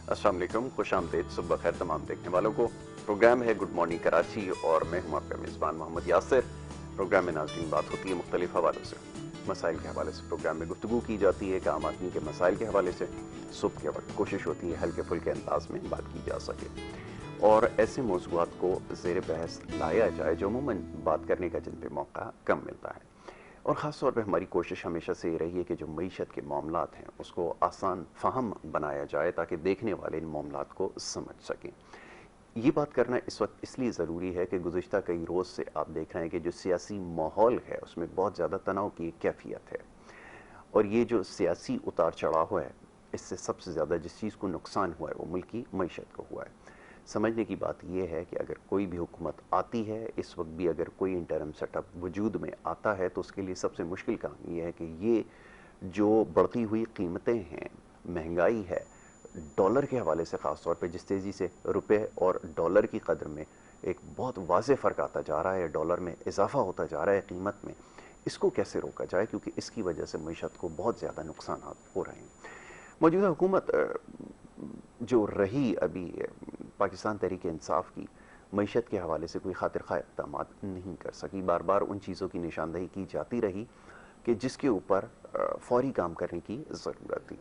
अस्सलाम वालेकुम, खुश आमदीद, सुबह खैर तमाम देखने वालों को। प्रोग्राम है गुड मॉर्निंग कराची और मैं हूं आपका मेज़बान मोहम्मद यासिर। प्रोग्राम में नाज़रीन बात होती है मुख्तलिफ हवालों से, मसाइल के हवाले से प्रोग्राम में गुफ्तगू की जाती है कि आम आदमी के मसाइल के हवाले से सुबह के वक्त कोशिश होती है हल्के फुल्के अंदाज में बात की जा सके और ऐसे मौज़ूआत को ज़ेर बहस लाया जाए जो अमूमन बात करने का जिन पे मौका कम मिलता है। और ख़ास तौर पे हमारी कोशिश हमेशा से ये रही है कि जो मईशत के मामलात हैं उसको आसान फ़हम बनाया जाए ताकि देखने वाले इन मामलात को समझ सकें। ये बात करना इस वक्त इसलिए ज़रूरी है कि गुज़िश्ता कई रोज़ से आप देख रहे हैं कि जो सियासी माहौल है उसमें बहुत ज़्यादा तनाव की एक कैफियत है और ये जो सियासी उतार चढ़ाव है इससे सबसे ज़्यादा जिस चीज़ को नुकसान हुआ है वो मुल्क की मईशत को हुआ है। समझने की बात यह है कि अगर कोई भी हुकूमत आती है, इस वक्त भी अगर कोई इंटरम सेटअप वजूद में आता है तो उसके लिए सबसे मुश्किल काम यह है कि ये जो बढ़ती हुई कीमतें हैं, महंगाई है, डॉलर के हवाले से ख़ास तौर पे जिस तेज़ी से रुपए और डॉलर की कदर में एक बहुत वाज़ेह फ़र्क आता जा रहा है, डॉलर में इजाफा होता जा रहा है कीमत में, इसको कैसे रोका जाए क्योंकि इसकी वजह से मईशत को बहुत ज़्यादा नुकसान हो रहे हैं। मौजूदा हुकूमत जो रही अभी पाकिस्तान तहरीक इंसाफ की मईशत के हवाले से कोई खातिर खा इक़दाम नहीं कर सकी। बार बार उन चीज़ों की निशानदही की जाती रही कि जिसके ऊपर फौरी काम करने की ज़रूरत थी,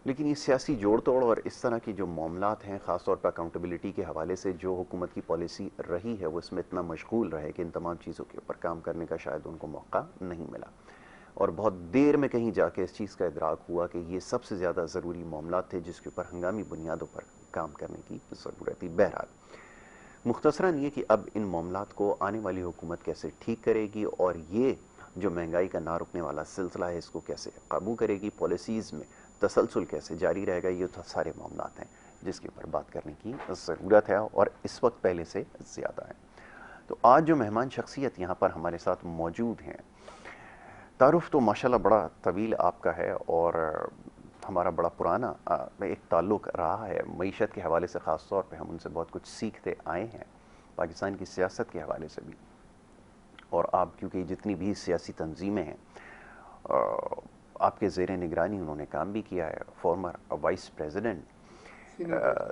लेकिन ये सियासी जोड़ तोड़ और इस तरह की जो मामलात हैं ख़ास तौर पर अकाउंटेबिलिटी के हवाले से जो हुकूमत की पॉलिसी रही है वो इसमें इतना मशगूल रहे कि इन तमाम चीज़ों के ऊपर काम करने का शायद उनको मौका नहीं मिला और बहुत देर में कहीं जाके इस चीज़ का इदराक हुआ कि ये सबसे ज़्यादा ज़रूरी मामलात थे जिसके ऊपर हंगामी बुनियादों पर काम करने की ज़रूरत थी। बहरहाल मुख्तसरन ये कि अब इन मामलात को आने वाली हुकूमत कैसे ठीक करेगी और ये जो महंगाई का ना रुकने वाला सिलसिला है इसको कैसे काबू करेगी, पॉलिसीज़ में तसलसल कैसे जारी रहेगा, ये तो सारे मामलात हैं जिसके ऊपर बात करने की ज़रूरत है और इस वक्त पहले से ज़्यादा है। तो आज जो मेहमान शख्सियत यहाँ पर हमारे साथ मौजूद हैं, तारुफ तो माशाल्लाह बड़ा तवील आपका है और हमारा बड़ा पुराना एक ताल्लुक़ रहा है मईशत के हवाले से। ख़ास तौर पे हम उनसे बहुत कुछ सीखते आए हैं पाकिस्तान की सियासत के हवाले से भी। और आप क्योंकि जितनी भी सियासी तंजीमें हैं आपके ज़ेर निगरानी उन्होंने काम भी किया है। Former vice president,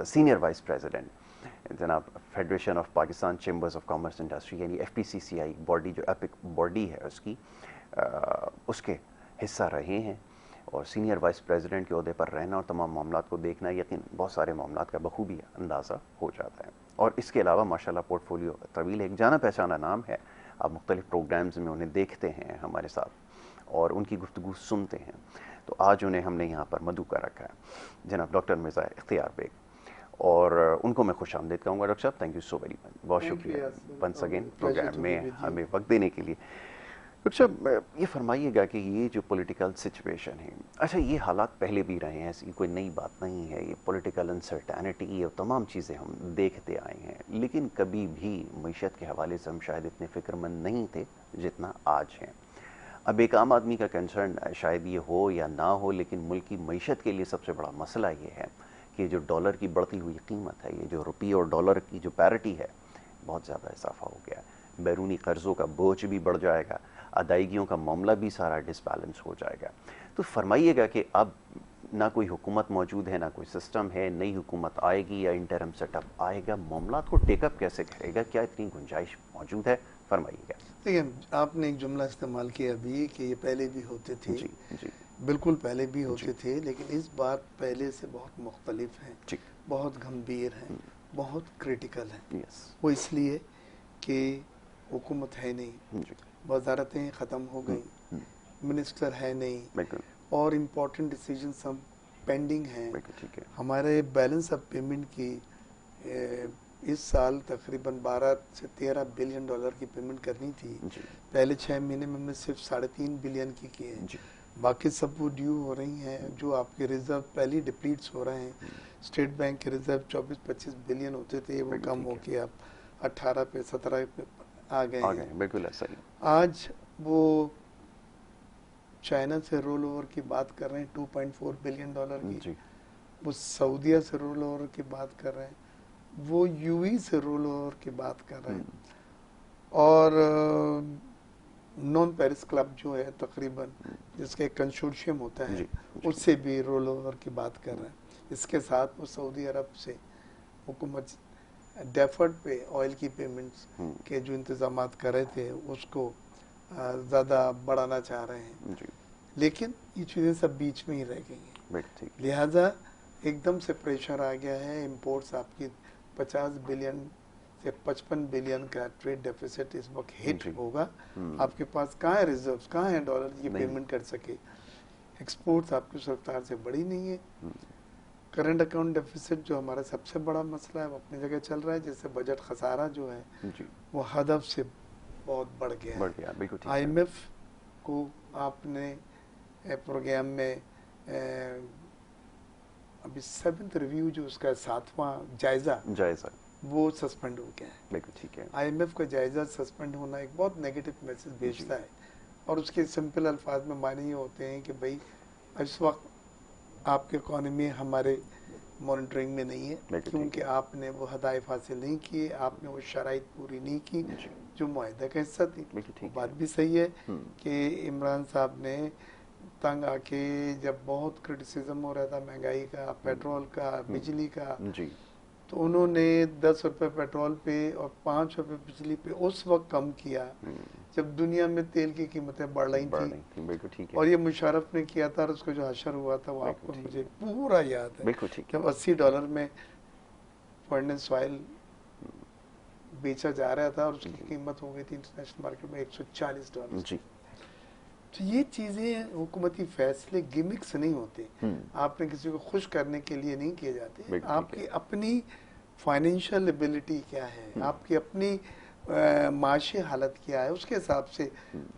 senior vice president जनाब federation of Pakistan chambers of commerce industry यानी FPCCI बॉडी जो एपिक बॉडी है उसकी उसके हिस्सा रहे हैं और सीनियर वाइस प्रेसिडेंट के ओहदे पर रहना और तमाम मामलात को देखना यकीन बहुत सारे मामलात का बखूबी अंदाज़ा हो जाता है। और इसके अलावा माशाल्लाह पोर्टफोलियो तवील एक जाना पहचाना नाम है। आप मुख्तलिफ प्रोग्राम्स में उन्हें देखते हैं हमारे साथ और उनकी गुफ्तगू सुनते हैं। तो आज उन्हें हमने यहाँ पर मधु का रखा है जनाब डॉक्टर मिर्ज़ा इख्तियार बेग और उनको मैं खुश आमदीद कहूँगा। डॉक्टर साहब thank you so very much, बहुत शुक्रिया वंस अगेन प्रोग्राम में हमें वक्त देने के लिए। डॉक्टर साहब ये फरमाइएगा कि ये जो पॉलिटिकल सिचुएशन है, अच्छा ये हालात पहले भी रहे हैं, ऐसी कोई नई बात नहीं है, ये पॉलिटिकल अनसर्टेनिटी ये तमाम चीज़ें हम देखते आए हैं, लेकिन कभी भी मईशत के हवाले से हम शायद इतने फ़िक्रमंद नहीं थे जितना आज हैं। अब एक आम आदमी का कंसर्न शायद ये हो या ना हो, लेकिन मुल्क की मईशत के लिए सबसे बड़ा मसला ये है कि जो डॉलर की बढ़ती हुई कीमत है, ये जो रुपये और डॉलर की जो पैरिटी है बहुत ज़्यादा इजाफा हो गया है। बैरूनी कर्ज़ों का बोझ भी बढ़ जाएगा, अदायगियों का मामला भी सारा डिसबैलेंस हो जाएगा। तो फरमाइएगा कि अब ना कोई हुकूमत मौजूद है, ना कोई सिस्टम है, नई हुकूमत आएगी या इंटरम सेटअप आएगा, मामलात को टेकअप कैसे करेगा, क्या इतनी गुंजाइश मौजूद है? फरमाइएगा। देखिए, आपने एक जुमला इस्तेमाल किया अभी कि ये पहले भी होते थे। जी जी बिल्कुल पहले भी होते थे, लेकिन इस बार पहले से बहुत मुख्तलिफ हैं, जी बहुत गंभीर हैं, बहुत क्रिटिकल हैं। यस वो इसलिए कि हुकूमत है नहीं, जी वजारतें ख़त्म हो गई, मिनिस्टर है नहीं बिल्कुल और इम्पोर्टेंट डिसीजन सब पेंडिंग हैं। बिल्कुल ठीक है हमारे बैलेंस ऑफ पेमेंट की इस साल तकरीबन 12 से 13 बिलियन डॉलर की पेमेंट करनी थी। जी पहले 6 महीने में हमने सिर्फ 3.5 बिलियन की किए हैं। जी बाकी सब वो ड्यू हो रही हैं, जो आपके रिजर्व पहले डिप्लीट्स हो रहे हैं। स्टेट बैंक के रिजर्व 24-25 बिलियन होते थे, वो बिल्कुल कम ठीक होके अब 18 पे 17 पे आ गए आ हैं। गए, बिल्कुल ऐसा ही। आज वो चाइना से रोल ओवर की बात कर रहे हैं 2.4 बिलियन डॉलर की, जी वो सऊदीया से रोल ओवर की बात कर रहे हैं, वो यूएई से रोल ओवर की बात कर रहे हैं और नॉन पेरिस क्लब जो है तकरीबन जिसका एक कंसोर्शियम होता है जी उससे भी रोल ओवर की बात कर रहे हैं। इसके साथ वो सऊदी अरब से हुकूमत डेफर्ड पे ऑयल की पेमेंट्स के जो इंतजाम कर रहे थे उसको ज़्यादा बढ़ाना चाह रहे हैं जी। लेकिन ये चीज़ें सब बीच में ही रह गई हैं। ठीक। लिहाजा एकदम से प्रेशर आ गया है, इंपोर्ट्स आपकी 50 बिलियन से 55 बिलियन का ट्रेड डेफिसिट इस वक्त हिट होगा। आपके पास कहाँ है रिजर्व्स, कहाँ है डॉलर ये पेमेंट कर सके। एक्सपोर्ट्स आपकी रफ्तार से बड़ी नहीं है। करंट अकाउंट डेफिसिट जो हमारा सबसे बड़ा मसला है वो अपनी जगह चल रहा है, जिससे बजट खसारा जो है वो हदफ से बहुत बढ़ गया है। IMF को आपने प्रोग्राम में अभी 7th रिव्यू जो उसका 7वां जायजा वो सस्पेंड हो गया है। ठीक है। IMF का जायजा सस्पेंड होना एक बहुत नेगेटिव मैसेज भेजता है और उसके सिंपल अल्फाज में माने ये होते हैं कि भाई इस वक्त आपकी इकॉनमी हमारे मॉनिटरिंग में नहीं है क्योंकि आपने वो हदायत हासिल नहीं किए, आपने वो शराइत पूरी नहीं की जो मुआहदा का हिस्सा थी। बात भी सही है कि इमरान साहब ने तंग आके जब बहुत क्रिटिसिज्म हो रहा था महंगाई का, पेट्रोल का, बिजली का, तो उन्होंने 10 रुपए पेट्रोल पे और 5 रुपए बिजली पे उस वक्त कम किया जब दुनिया में तेल की कीमतें बढ़ रही थी। और ये मुशर्रफ ने किया था और उसको जो हशर हुआ था वो आपको मुझे पूरा याद है। जब $80 में फर्नेस ऑयल बेचा जा रहा था और उसकी कीमत हो गई थी इंटरनेशनल मार्केट में $140। तो ये चीजें हुकूमती फैसले गिमिक्स नहीं होते, आपने किसी को खुश करने के लिए नहीं किए जाते। आपकी अपनी फाइनेंशियल एबिलिटी क्या है, आपकी अपनी माशी हालत क्या है, उसके हिसाब से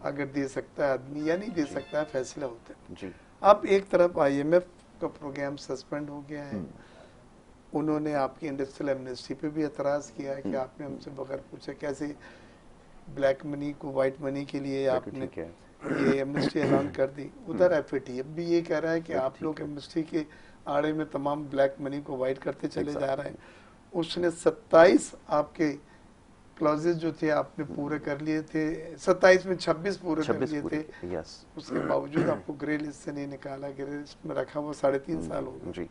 अगर दे सकता है आदमी या नहीं दे सकता है फैसला होता है। अब एक तरफ IMF का प्रोग्राम सस्पेंड हो गया है, उन्होंने आपकी इंडस्ट्रियल एमनेस्टी पे भी एतराज किया कि आपने हमसे बगैर पूछे कैसे ब्लैक मनी को व्हाइट मनी के लिए आपने ये एमनेस्टी ऐलान कर दी। उधर FATF भी ये कह रहा है कि आप लोग एमनेस्टी के आड़े में तमाम ब्लैक मनी को वाइट करते चले जा रहे हैं। उसने 27 आपके क्लॉजेज जो थे आपने पूरे कर लिए थे, 27 में 26 पूरे कर लिए थे। उसके बावजूद आपको ग्रे लिस्ट से नहीं निकाला, ग्रे लिस्ट में रखा हुआ 3.5 साल हो गए।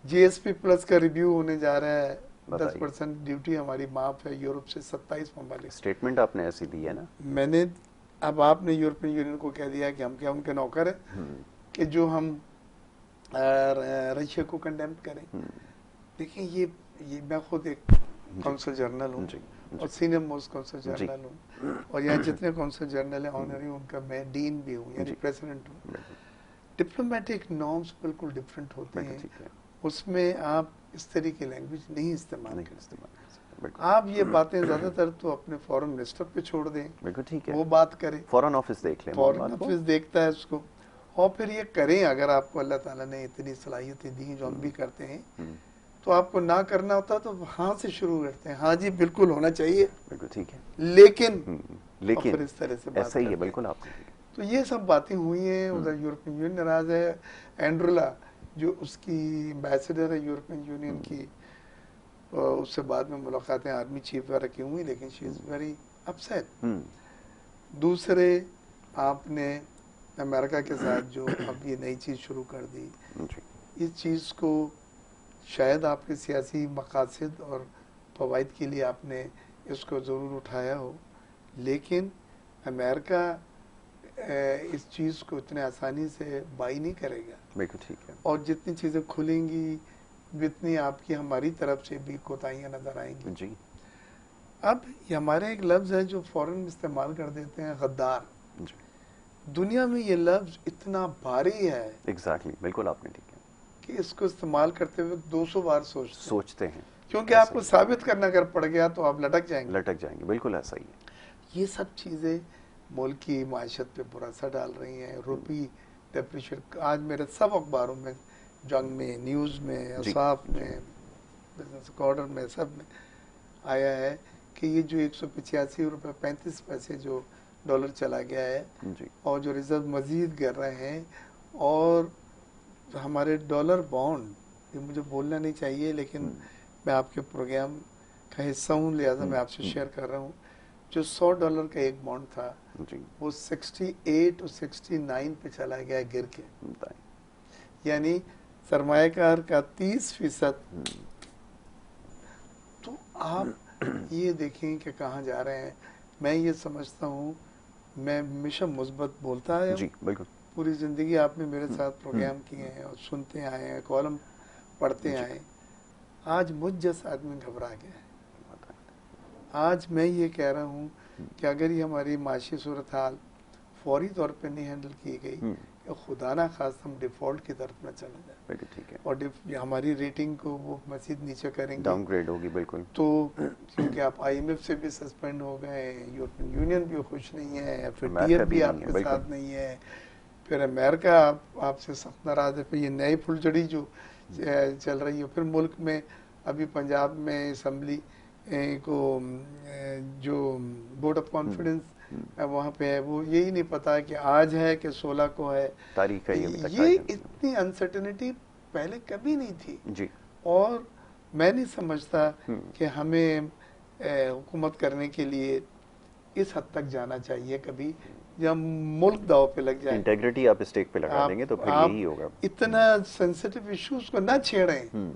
GSP प्लस का रिव्यू होने जा रहा है, 10% ड्यूटी हमारी माफ है यूरोप से 27 ममालिक। स्टेटमेंट आपने ऐसी दी है ना। मैंने अब आपने यूरोपियन यूनियन को कह दिया कि हम क्या उनके नौकर हैं कि जो हम रशिया को कंडेम करें। देखिए ये मैं खुद एक कौंसल जर्नल हूँ और सीनियर मोस्ट कौंसल जर्नल हूँ और यहाँ जितने कौंसल जर्नल हैं ऑनरी उनका मैं डीन भी हूँ यानी प्रेसिडेंट हूँ। डिप्लोमेटिक नॉर्म्स बिल्कुल डिफरेंट होते हैं, उसमें आप इस तरह की लैंग्वेज नहीं इस्तेमाल कर सकते। आप ये बातें ज्यादातर तो अपने फॉरेन मिनिस्टर पे छोड़ दें, ठीक है, वो बात करें, फॉरेन ऑफिस देख लें, फॉरेन ऑफिस देखता है उसको और फिर ये करें। अगर आपको अल्लाह ताला ने इतनी सलाहियतें दी जो हम भी करते हैं तो आपको ना करना होता तो हाँ से शुरू करते हैं, हाँ जी बिल्कुल होना चाहिए, बिल्कुल ठीक है, लेकिन फिर इस तरह से ऐसा ही है। बिल्कुल आपने तो ये सब बातें हुई हैं। उधर यूरोपियन यूनियन नाराज है। एंड्रोला जो उसकी एम्बेसडर है यूरोपियन यूनियन की, उससे बाद में मुलाकातें आर्मी चीफ वगैरह की हुई लेकिन शी इज वेरी अपसेट। दूसरे आपने अमेरिका के साथ जो अब ये नई चीज शुरू कर दी, इस चीज को शायद आपके सियासी मकासद और फवाइद के लिए आपने इसको जरूर उठाया हो, लेकिन अमेरिका इस चीज को इतने आसानी से बाई नहीं करेगा। बिल्कुल ठीक है। और जितनी चीजें खुलेंगी जितनी आपकी हमारी तरफ से भी कोताहियां नजर आएंगी। जी। अब ये हमारे एक लफ्ज है जो फौरन इस्तेमाल कर देते हैं, गद्दार। जी। दुनिया में ये लफ्ज इतना भारी है, एग्जैक्टली, बिल्कुल आपने ठीक है, कि इसको इस्तेमाल करते हुए 200 बार सोचते हैं, क्योंकि आपको साबित करना अगर पड़ गया तो आप लटक जाएंगे। बिल्कुल ऐसा ही है। ये सब चीजें मुल्क की माशत पे बुरा असर डाल रही हैं। रुपी डेप्रिशिएट, आज मेरे सब अखबारों में, जंग में, न्यूज़ में, असाफ में, बिजनेस ऑर्डर में, सब में आया है कि ये जो 185 रुपये 35 पैसे जो डॉलर चला गया है जी। और जो रिजर्व मजीद कर रहे हैं, और हमारे डॉलर बॉन्ड, ये मुझे बोलना नहीं चाहिए लेकिन मैं आपके प्रोग्राम का हिस्सा हूँ लिहाजा मैं आपसे शेयर कर रहा हूँ, जो $100 का एक बॉन्ड था जी। वो 68 और 69 पे चला गया गिर के, यानी सरमायाकार का 30%, तो आप ये देखें कि कहाँ जा रहे हैं। मैं ये समझता हूँ, मैं हमेशा मुस्बत बोलता आया जी हूँ, बिल्कुल। पूरी ज़िंदगी आपने मेरे साथ प्रोग्राम किए हैं और सुनते आए हैं, कॉलम पढ़ते आए हैं। आज मुझ जैसा आदमी घबरा गया है। आज मैं ये कह रहा हूँ कि अगर ये हमारी माशी सूरत हाल फौरी तौर पे नहीं हैंडल की गई, कि खुदा ना खास हम डिफ़ॉल्ट की तरफ न चले जाए, बिल्कुल ठीक है, और हमारी रेटिंग को वो मज़ीद नीचे करेंगे, डाउनग्रेड होगी बिल्कुल। तो क्योंकि आप IMF से भी सस्पेंड हो गए, यूरोपियन यूनियन भी खुश नहीं है, अमेरिका FATF भी भी नहीं है, आपके बिल्कुल। साथ नहीं है, फिर अमेरिका आपसे सख्त नाराज है, फिर ये नई फुलझड़ी जो चल रही है, फिर मुल्क में अभी पंजाब में असम्बली को जो वोट ऑफ कॉन्फिडेंस वहाँ पे है, वो यही नहीं पता कि आज है कि 16 को है। तारीख है ये अभी तक ये तय नहीं इतनी अनसर्टेनिटी पहले कभी नहीं थी। है। जी और मैं नहीं समझता कि हमें हुकूमत करने के लिए इस हद तक जाना चाहिए कभी, जब मुल्क दाव पे लग जाए। इंटेग्रिटी आप स्टेक पे लगा देंगे तो फिर आप यही होगा। इतना सेंसिटिव इश्यूज को ना छेड़ें।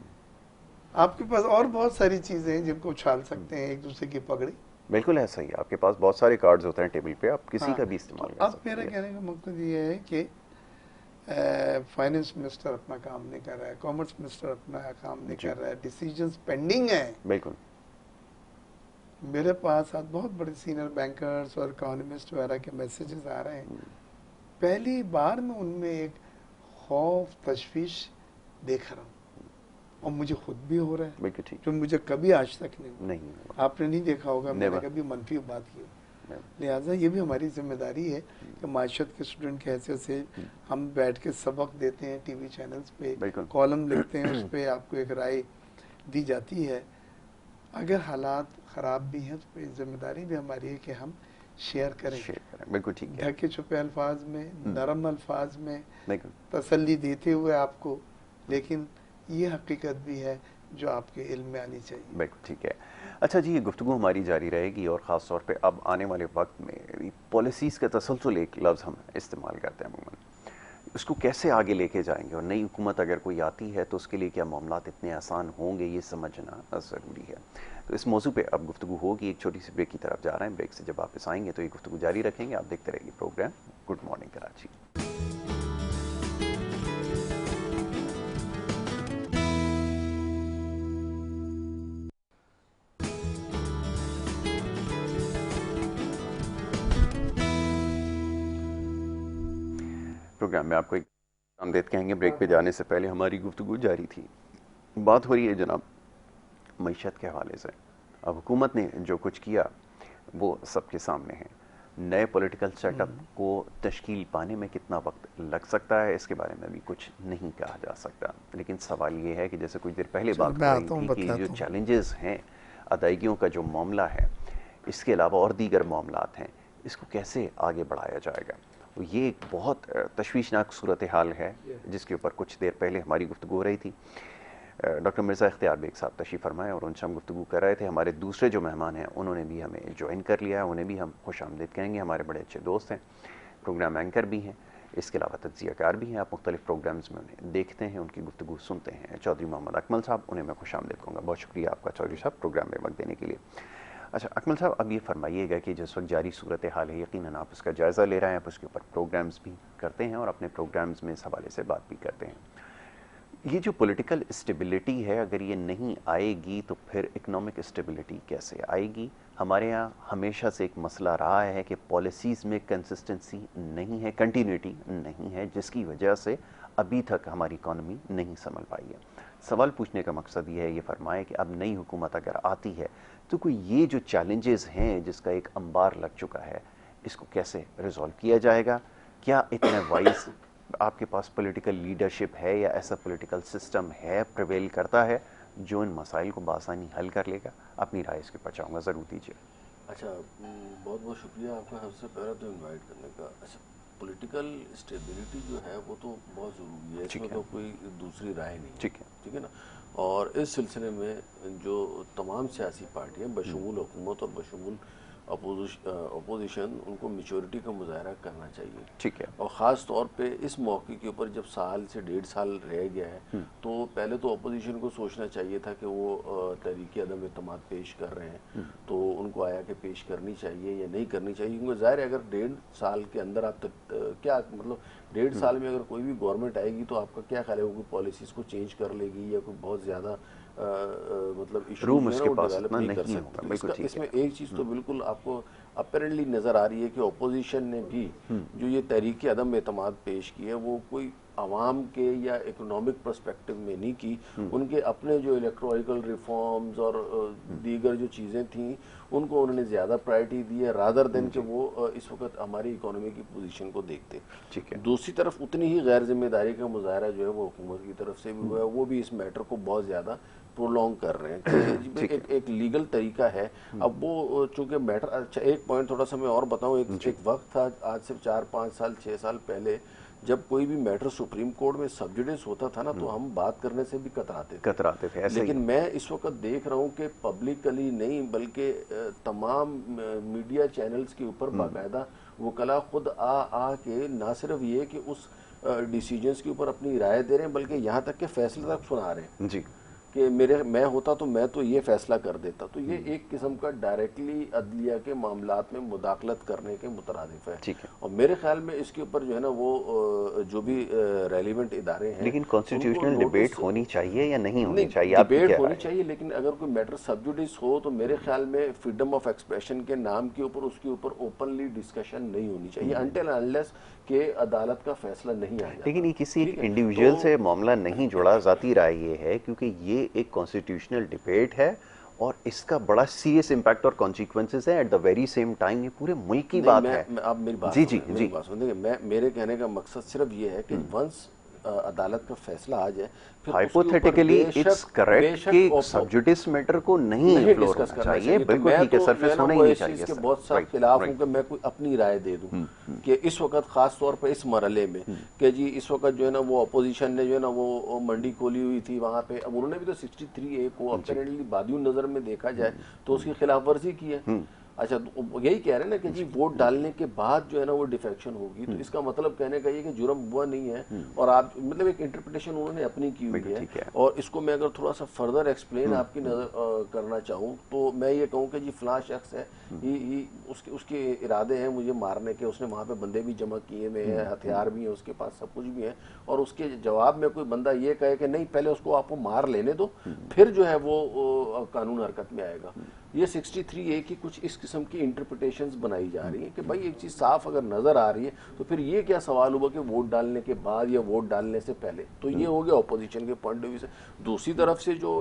आपके पास और बहुत सारी चीजें हैं जिनको उछाल सकते हैं एक दूसरे की पगड़ी। बिल्कुल ऐसा ही है, आपके पास बहुत सारे कार्ड्स होते हैं टेबल पे, आप किसी हाँ, का भी तो इस्तेमाल कर अब सकते मेरा हैं। कहने का मकसद ये है कि फाइनेंस मिनिस्टर अपना काम नहीं कर रहा है, कॉमर्स मिनिस्टर अपना काम नहीं कर रहा है, डिसीजंस पेंडिंग हैं। बिल्कुल मेरे पास आज बहुत बड़े सीनियर बैंकर्स और इकोनॉमिस्ट वगैरह के मैसेजेस आ रहे हैं। पहली बार मैं उनमें एक खौफ तशवीश देख रहा हूँ, और मुझे खुद भी हो रहा है, बिल्कुल ठीक जो मुझे कभी आज तक नहीं हुआ। नहीं हुआ। आपने नहीं देखा होगा मैंने Never. कभी मनफी बात की। Never. लिहाजा ये भी हमारी जिम्मेदारी है कि माशत के स्टूडेंट की हैसियत से हम बैठ के सबक देते हैं, टीवी चैनल्स पे बिल्कुल। कॉलम लिखते हैं, उस पर आपको एक राय दी जाती है। अगर हालात ख़राब भी हैं तो जिम्मेदारी भी हमारी है कि हम शेयर करें, बिल्कुल ठीक है, ढके छुपे अल्फाज में, नरम अल्फाज में बिल्कुल तसल्ली देते हुए आपको, लेकिन ये हकीकत भी है जो आपके इल्म में आनी चाहिए। बिल्कुल ठीक है। अच्छा जी, ये गुफ्तगू हमारी जारी रहेगी, और ख़ास तौर पे अब आने वाले वक्त में पॉलिसीज़ का तसलसल एक लफ्ज़ हम इस्तेमाल करते हैं अमूमन, उसको कैसे आगे लेके जाएंगे, और नई हुकूमत अगर कोई आती है तो उसके लिए क्या मामलात इतने आसान होंगे, ये समझना ज़रूरी है। तो इस मौजू पे अब गुफ्तगू होगी। एक छोटी सी ब्रेक की तरफ जा रहे हैं, ब्रेक से जब वापस आएंगे तो ये गुफ्तगू जारी रखेंगे। आप देखते रहिए programme good morning Karachi. Programme में आपको एक आमदेद कहेंगे। ब्रेक पे जाने से पहले हमारी गुफ्तगू जारी थी, बात हो रही है जनाब मईशत के हवाले से। अब हुकूमत ने जो कुछ किया वो सबके सामने है। नए पॉलिटिकल सेटअप को तश्कील पाने में कितना वक्त लग सकता है, इसके बारे में भी कुछ नहीं कहा जा सकता, लेकिन सवाल ये है कि जैसे कुछ देर पहले बात हो रही थी कि जो चैलेंजेस हैं, अदायगियों का जो मामला है, इसके अलावा और दीगर मामलात हैं, इसको कैसे आगे बढ़ाया जाएगा। ये एक बहुत तशवीशनाक सूरत हाल है जिसके ऊपर कुछ देर पहले हमारी गुफ्तगू हो रही थी। डॉक्टर मिर्ज़ा इख्तियार बेग साहब तशरीफ़ फरमाए और उनसे हम गुफ्तगू कर रहे थे। हमारे दूसरे जो मेहमान हैं उन्होंने भी हमें ज्वाइन कर लिया है, उन्हें भी हम खुश आमदीद कहेंगे। हमारे बड़े अच्छे दोस्त हैं, प्रोग्राम एंकर भी हैं, इसके अलावा तज्ज़ियाकार भी हैं। आप मुख्तलिफ़ प्रोग्राम्स में उन्हें देखते हैं, उनकी गुफ्तगू सुनते हैं। चौधरी मोहम्मद अकमल साहब, उन्हें मैं खुश आमदीद कहूँगा। बहुत शुक्रिया आपका चौधरी साहब प्रोग्राम में वक्त देने के लिए। अच्छा अकमल साहब, अब ये फरमाइएगा कि जिस वक्त जारी सूरत हाल है, यकीनन आप उसका जायज़ा ले रहे हैं, आप उसके ऊपर प्रोग्राम्स भी करते हैं और अपने प्रोग्राम्स में इस हवाले से बात भी करते हैं। ये जो पॉलिटिकल स्टेबिलिटी है, अगर ये नहीं आएगी तो फिर इकोनॉमिक स्टेबिलिटी कैसे आएगी। हमारे यहाँ हमेशा से एक मसला रहा है कि पॉलिसीज़ में कंसिस्टेंसी नहीं है, कंटिन्यूटी नहीं है, जिसकी वजह से अभी तक हमारी इकॉनमी नहीं संभल पाई है। सवाल पूछने का मकसद ये है, ये फरमाए कि अब नई हुकूमत अगर आती है तो कोई ये जो चैलेंजेस हैं जिसका एक अंबार लग चुका है, इसको कैसे रिजॉल्व किया जाएगा। क्या इतने वाइज आपके पास पॉलिटिकल लीडरशिप है या ऐसा पॉलिटिकल सिस्टम है, प्रिवेल करता है, जो इन मसाइल को बआसानी हल कर लेगा। अपनी राय इसके ऊपर चाहूँगा, ज़रूर दीजिए। अच्छा, बहुत बहुत शुक्रिया आपका सबसे पहले तो इनवाइट करने का। अच्छा, पॉलिटिकल स्टेबिलिटी जो है वो तो बहुत ज़रूरी है, इसमें तो कोई दूसरी राय नहीं है, ठीक है ना। और इस सिलसिले में जो तमाम सियासी पार्टियां बशमूल हुकूमत और बशमूल अपोजिशन उनको मैच्योरिटी का मुजाहरा करना चाहिए। ठीक है। और ख़ास तौर पे इस मौके के ऊपर जब साल से 1.5 साल रह गया है तो पहले तो अपोजिशन को सोचना चाहिए था कि वो तहरीक अदम एतमाद पेश कर रहे हैं तो उनको आया कि पेश करनी चाहिए या नहीं करनी चाहिए, क्योंकि ज़ाहिर है अगर 1.5 साल के अंदर आप क्या मतलब 1.5 साल में अगर कोई भी गवर्नमेंट आएगी तो आपका क्या ख्याल है, वो कोई पॉलिसीज़ को चेंज कर लेगी या कोई बहुत ज़्यादा मतलब इशू डेवलप नहीं कर सकती। इसमें एक चीज़ तो बिल्कुल आपको अपेरेंटली नज़र आ रही है कि अपोजिशन ने भी जो ये तहरीक अदम एतमाद पेश की है वो कोई आवाम के या इकोनॉमिक पर्सपेक्टिव में नहीं की, उनके अपने जो इलेक्ट्रोनिकल रिफॉर्म्स और दीगर जो चीज़ें थी उनको उन्होंने ज़्यादा प्रायोरिटी दी है रादर देन कि वो इस वक्त हमारी इकोनॉमी की पोजीशन को देखते। ठीक है। दूसरी तरफ उतनी ही गैर जिम्मेदारी का मुजाहरा जो है वो हुकूमत की तरफ से भी हुआ है, वो भी इस मैटर को बहुत ज़्यादा प्रोलॉन्ग कर रहे हैं। एक लीगल तरीका है। अब वो चूंकि मैटर, अच्छा एक पॉइंट थोड़ा सा मैं और बताऊं, एक वक्त था आज से 4-5 साल 6 साल पहले जब कोई भी मैटर सुप्रीम कोर्ट में सब्जुडिस होता था ना तो हम बात करने से भी कतराते थे ऐसे लेकिन मैं इस वक्त देख रहा हूं कि पब्लिकली नहीं बल्कि तमाम मीडिया चैनल्स के ऊपर बाकायदा वकला खुद आ के ना सिर्फ ये कि उस डिसीजंस के ऊपर अपनी राय दे रहे हैं बल्कि यहाँ तक के फैसले तक सुना रहे हैं जी कि मैं होता तो मैं तो ये फैसला कर देता। तो ये एक किस्म का डायरेक्टली अदलिया के मामलात में मुदाखलत करने के मुतरादिफ है। ठीक है। और मेरे ख्याल में इसके ऊपर जो है ना वो जो भी रेलिवेंट इदारे हैं, लेकिन कॉन्स्टिट्यूशनल डिबेट होनी चाहिए या नहीं होनी चाहिए? डिबेट होनी चाहिए, लेकिन अगर कोई मैटर सब्जुडिस हो तो मेरे ख्याल में फ्रीडम ऑफ एक्सप्रेशन के नाम के ऊपर उसके ऊपर ओपनली डिस्कशन नहीं होनी चाहिए अनटिल अनलेस के अदालत का फैसला नहीं आया। लेकिन ये किसी इंडिविजुअल से मामला नहीं जुड़ा, जाती राय ये है क्योंकि ये एक कॉन्स्टिट्यूशनल डिबेट है और इसका बड़ा सीरियस इंपैक्ट और कॉन्सिक्वेंसेस है। At the very same time ये पूरे मुल्क की बात है। आप मेरी बात जी बात सुनिए, मेरे कहने का मकसद सिर्फ ये है कि वंस अदालत का फैसला आ जाए फिर हाइपोथेटिकली इट्स करेक्ट कि सब्जुडिस मैटर को नहीं एक्सप्लोर करना चाहिए। बिल्कुल ठीक है, सरफेस होना ही नहीं चाहिए। इसके बहुत सारे खिलाफ हूं कि मैं कोई अपनी राय दे दूं कि इस वक्त खास तौर पर इस मरहले में कि जी इस वक्त जो है ना वो अपोजिशन ने जो है ना वो मंडी खोली हुई थी वहां पे। अब उन्होंने भी तो 63A को अपेरेंटली बादियों नजर में देखा जाए तो उसकी खिलाफ वर्जी की है। अच्छा तो यही कह रहे हैं ना कि जी वोट डालने के बाद जो है ना वो डिफेक्शन होगी तो इसका मतलब कहने का ये कि जुर्म हुआ नहीं है और आप मतलब एक इंटरप्रिटेशन उन्होंने अपनी की हुई है। और इसको मैं अगर थोड़ा सा फर्दर एक्सप्लेन आपकी नजर करना चाहूँ तो मैं ये कहूँ कि जी फलां शख्स है उसके इरादे हैं मुझे मारने के, उसने वहाँ पे बंदे भी जमा किए हुए हैं, हथियार भी हैं उसके पास, सब कुछ भी है और उसके जवाब में कोई बंदा ये कहे कि नहीं पहले उसको आपको मार लेने दो फिर जो है वो कानून हरकत में आएगा। ये 63A की कुछ इस किस्म की इंटरप्रिटेशंस बनाई जा रही हैं कि भाई एक चीज़ साफ अगर नज़र आ रही है तो फिर ये क्या सवाल हुआ कि वोट डालने के बाद या वोट डालने से पहले। तो ये हो गया अपोजिशन के पॉइंट ऑफ व्यू से। दूसरी तरफ से जो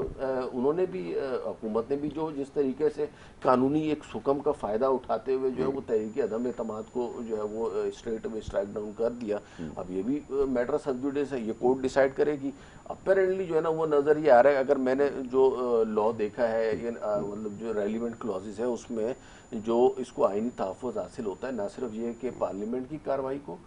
उन्होंने भी हुकूमत ने भी जो जिस तरीके से कानूनी एक हुक्म का फ़ायदा उठाते हुए जो है वो तहरीक अदम एतमाद को जो है वो स्ट्रेट अवे स्ट्राइक डाउन कर दिया। अब ये भी मैटर सब जुडिस है, ये कोर्ट डिसाइड करेगी। अपेरेंटली जो है ना वो नज़र ये आ रहा है, अगर मैंने जो लॉ देखा है मतलब जो रेलिवेंट क्लॉजेस है उसमें जो इसको आईनी तहफ़्फ़ुज़ हासिल होता है ना सिर्फ ये कि पार्लियामेंट की कार्रवाई को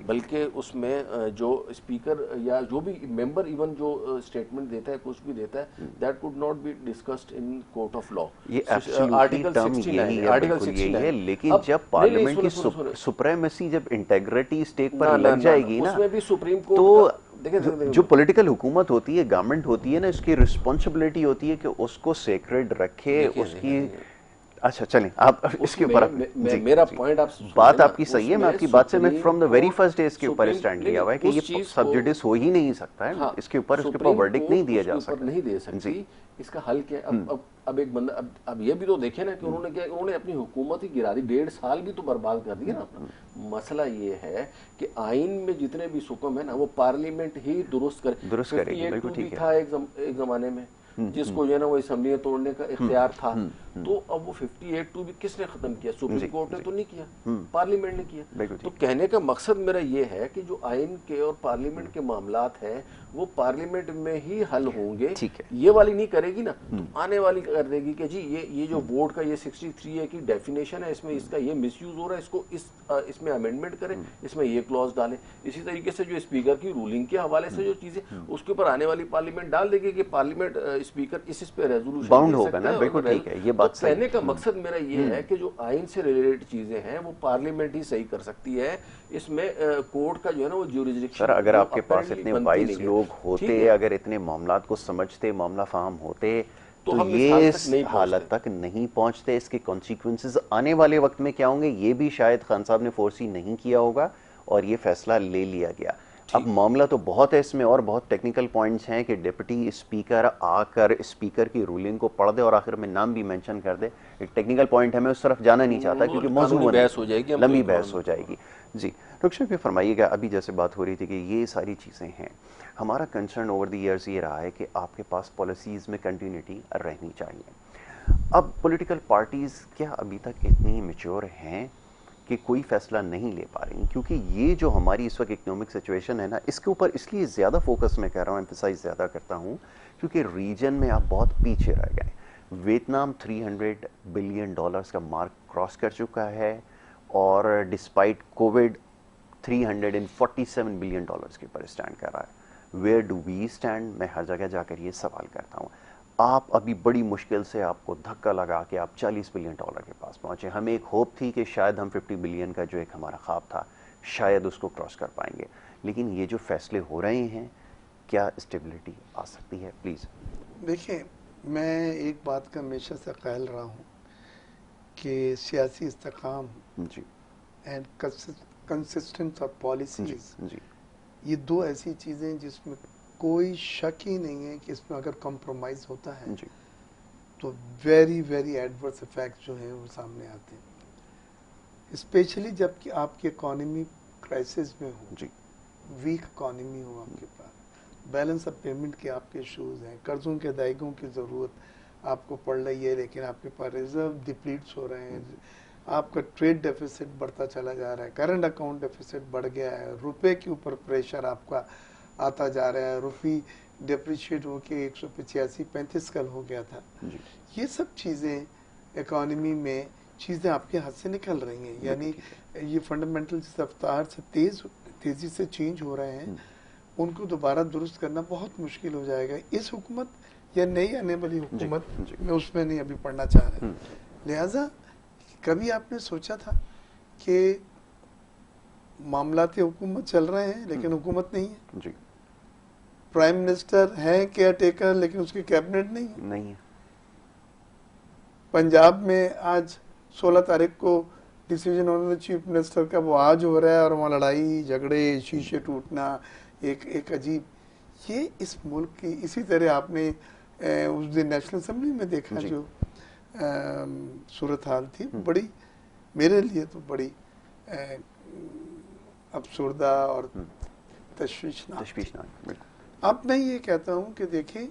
बल्कि उसमें जो स्पीकर या जो भी मेंबर इवन जो स्टेटमेंट देता है कुछ भी देता है that could not be discussed in court of law. ये आर्टिकल 69 है। लेकिन जब पार्लियामेंट की सुप्रीमेसी जब इंटेग्रिटी स्टेक पर लग जाएगी ना उसमें भी सुप्रीम कोर्ट तो जो पॉलिटिकल हुकूमत होती है, गवर्नमेंट होती है ना, इसकी रिस्पॉन्सिबिलिटी होती है कि उसको सेक्रेड रखे उसकी। अच्छा चलें आप इसके ऊपर मेरा पॉइंट आप बात आपकी सही है। मैं आपकी बात से मैं from the very first day इसके ऊपर स्टैंड लिया हुआ है कि ये सब्जुडिस हो ही नहीं सकता है। इसके ऊपर वर्डिक्ट नहीं दिया जा सकता, नहीं दे सकती। इसका हल क्या है? अब एक बंदा अब ये भी तो देखे ना कि उन्होंने क्या, उन्होंने अपनी हुकूमत ही गिरा दी, 1.5 साल भी तो बर्बाद कर दिया ना अपना। मसला ये है कि आइन में जितने भी हुक्म है ना वो पार्लियामेंट ही दुरुस्त करेगी। बिल्कुल ठीक है। एक जमाने में जिसको जो है ना वो असम्बलियां तोड़ने का इख्तियार था तो अब वो 58(2) भी किसने खत्म किया? सुप्रीम कोर्ट ने तो नहीं किया, पार्लियामेंट ने किया। तो कहने का मकसद मेरा ये है कि जो आइन के और पार्लियामेंट के मामलात हैं वो पार्लियामेंट में ही हल होंगे। ये वाली नहीं करेगी ना तो आने वाली कर देगी कि जी ये जो वोट का ये 63A की डेफिनेशन है इसमें इसका ये मिसयूज हो रहा है, इसको इसमें अमेंडमेंट करें, इसमें ये क्लॉज डालें। इसी तरीके से जो स्पीकर की रूलिंग के हवाले से जो चीजें उसके ऊपर आने वाली पार्लियामेंट डाल देगी कि पार्लियामेंट स्पीकर इस पे रेजोल्यूशन बाउंड होगा ना। बिल्कुल ठीक है, ये बात सही कहने का मकसद मेरा ये है कि जो आइन से रिलेटेड चीजें हैं वो पार्लियामेंट ही सही कर सकती है, इसमें कोर्ट का जो है ना वो ज्यूरिसडिक्शन। सर अगर आपके पास इतने वाइज लोग होते, अगर इतने मामलात को समझते, मामला फाहम होते, तो हम ये इस हालत तक नहीं पहुंचते। इसके कॉन्सिक्वेंसेस आने वाले वक्त में क्या होंगे ये भी शायद खान साहब ने फोर्सी नहीं किया होगा और ये फैसला ले लिया गया। अब मामला तो बहुत है इसमें और बहुत टेक्निकल पॉइंट्स हैं कि डिप्टी स्पीकर आकर स्पीकर की रूलिंग को पढ़ दे और आखिर में नाम भी मेंशन कर दे। एक टेक्निकल पॉइंट है, मैं उस तरफ जाना नहीं चाहता क्योंकि मौजूद बहस हो जाएगी, लंबी बहस हो जाएगी। जी डॉक्टर साहब ये फरमाइएगा, अभी जैसे बात हो रही थी कि ये सारी चीज़ें हैं, हमारा कंसर्न ओवर द ईयर्स ये रहा है कि आपके पास पॉलिसीज़ में कंटिन्यूटी रहनी चाहिए। अब पॉलिटिकल पार्टीज़ क्या अभी तक इतनी मैच्योर हैं कि कोई फैसला नहीं ले पा रही? क्योंकि ये जो हमारी इस वक्त इकोनॉमिक सिचुएशन है ना, इसके ऊपर इसलिए ज़्यादा फोकस मैं कर रहा हूँ, एम्फसाइज ज़्यादा करता हूँ क्योंकि रीजन में आप बहुत पीछे रह गए। वियतनाम $300 बिलियन का मार्क क्रॉस कर चुका है और डिस्पाइट कोविड $347 बिलियन के ऊपर स्टैंड कर रहा है। Where do we stand? मैं हर जगह जाकर ये सवाल करता हूँ। आप अभी बड़ी मुश्किल से आपको धक्का लगा के आप $40 बिलियन के पास पहुंचे। हमें एक होप थी कि शायद हम 50 बिलियन का जो एक हमारा ख्वाब था शायद उसको क्रॉस कर पाएंगे, लेकिन ये जो फैसले हो रहे हैं क्या स्टेबिलिटी आ सकती है? प्लीज़ देखिए, मैं एक बात का हमेशा से ख्याल रहा हूँ कि सियासी इस्तेकाम जी एंड कंसिस्टेंस ऑफ पॉलिसीज, जी ये दो ऐसी चीज़ें जिसमें कोई शक ही नहीं है कि इसमें अगर कॉम्प्रोमाइज़ होता है जी तो वेरी वेरी एडवर्स इफेक्ट जो हैं वो सामने आते हैं, स्पेशली जबकि आपकी इकोनॉमी क्राइसिस में हो, जी वीक इकोनॉमी हो, आपके पास बैलेंस ऑफ पेमेंट के आपके इशूज़ हैं, कर्जों के अदायगियों की ज़रूरत आपको पड़ रही है, लेकिन आपके पास रिजर्व डिप्लीट्स हो रहे हैं, आपका ट्रेड डेफिसिट बढ़ता चला जा रहा है, करंट अकाउंट डेफिसिट बढ़ गया है, रुपए के ऊपर प्रेशर आपका आता जा रहा है, रुपी डिप्रिशिएट होके 185-35 कल हो गया था। ये सब चीज़ें इकोनॉमी में चीज़ें आपके हाथ से निकल रही हैं, यानी ये फंडामेंटल जिस रफ्तार से तेज़ी से चेंज हो रहे हैं उनको दोबारा दुरुस्त करना बहुत मुश्किल हो जाएगा। इस हुकूमत या नई आने वाली हुकूमत में उसमें नहीं अभी पढ़ना चाह रहे हैं। लिहाजा कभी आपने सोचा था कि मामलाती हुकूमत चल रहे हैं लेकिन हुकूमत नहीं है, जी प्राइम मिनिस्टर है केयर टेकर लेकिन उसकी कैबिनेट नहीं है। पंजाब में आज 16 तारीख को डिसीजन होना चीफ मिनिस्टर का, वो आज हो रहा है और वहाँ लड़ाई झगड़े, शीशे टूटना, एक अजीब, ये इस मुल्क की, इसी तरह आपने उस दिन नेशनल असेंबली में देखा जो सूरत हाल थी, बड़ी मेरे लिए तो बड़ी अफसुर्दा और तशवीशनाक। अब मैं ये कहता हूँ कि देखिए,